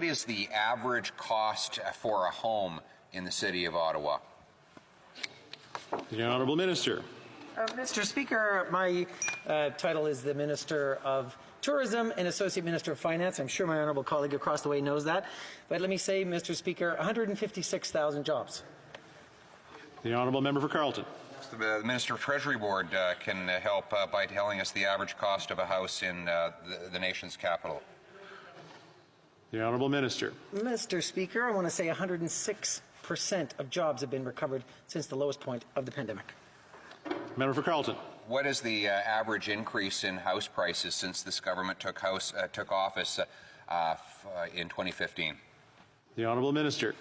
What is the average cost for a home in the City of Ottawa? The Honourable Minister. Mr. Speaker, my title is the Minister of Tourism and Associate Minister of Finance. I'm sure my honourable colleague across the way knows that. But let me say, Mr. Speaker, 156,000 jobs. The Honourable Member for Carleton. The Minister of Treasury Board can help by telling us the average cost of a house in the nation's capital. The Honourable Minister. Mr. Speaker, I want to say 106% of jobs have been recovered since the lowest point of the pandemic. Member for Carleton. What is the average increase in house prices since this government took office in 2015? The Honourable Minister.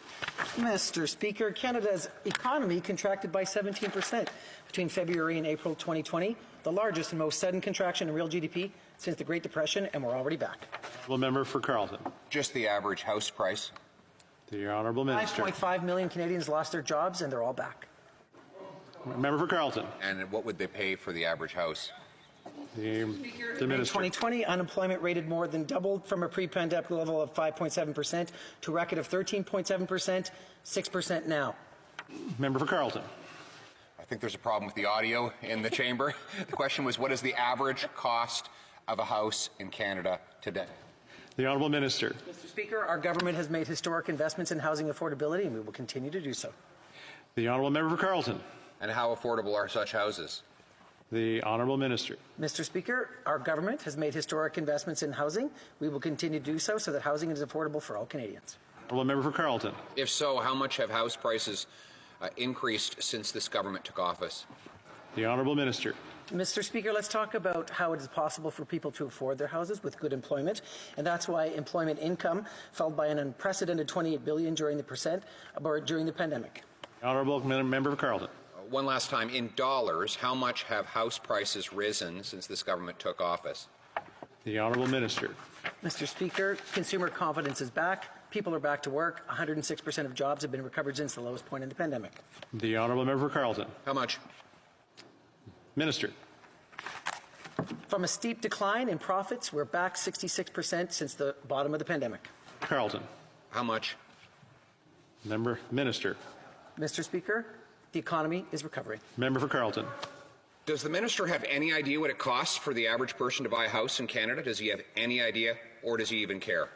Mr. Speaker, Canada's economy contracted by 17% between February and April 2020, the largest and most sudden contraction in real GDP since the Great Depression, and we're already back. The Member for Carleton. Just the average house price? The Honourable Minister. 5.5 million Canadians lost their jobs, and they're all back. Member for Carleton. And what would they pay for the average house? The Minister. In 2020, unemployment rate had more than doubled from a pre-pandemic level of 5.7% to a record of 13.7%, 6% now. Member for Carleton. I think there's a problem with the audio in the chamber. The question was, what is the average cost of a house in Canada today? The Honourable Minister. Mr. Speaker, our government has made historic investments in housing affordability, and we will continue to do so. The Honourable Member for Carleton. And how affordable are such houses? The Honourable Minister. Mr. Speaker, our government has made historic investments in housing. We will continue to do so that housing is affordable for all Canadians. Honourable Member for Carleton. If so, how much have house prices increased since this government took office? The Honourable Minister. Mr. Speaker, let's talk about how it is possible for people to afford their houses with good employment, and that's why employment income fell by an unprecedented $28 billion during the pandemic. Honourable Member for Carleton. One last time, in dollars, how much have house prices risen since this government took office? The Honourable Minister. Mr. Speaker, consumer confidence is back. People are back to work. 106% of jobs have been recovered since the lowest point in the pandemic. The Honourable Member for Carleton. How much? Minister. From a steep decline in profits, we're back 66% since the bottom of the pandemic. Carleton. How much? Minister. Mr. Speaker, the economy is recovering. Member for Carleton. Does the minister have any idea what it costs for the average person to buy a house in Canada? Does he have any idea, or does he even care?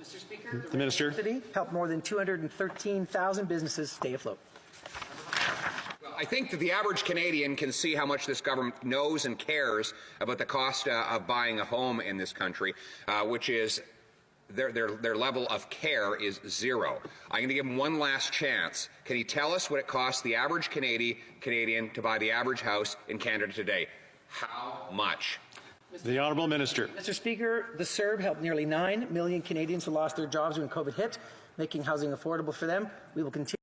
Mr. Speaker, the Minister. City helped more than 213,000 businesses stay afloat. I think that the average Canadian can see how much this government knows and cares about the cost of buying a home in this country, which is their level of care is zero. I'm going to give him one last chance. Can he tell us what it costs the average Canadian to buy the average house in Canada today? How much? The Honourable Minister. Mr. Speaker, the CERB helped nearly 9 million Canadians who lost their jobs when COVID hit, making housing affordable for them. We will continue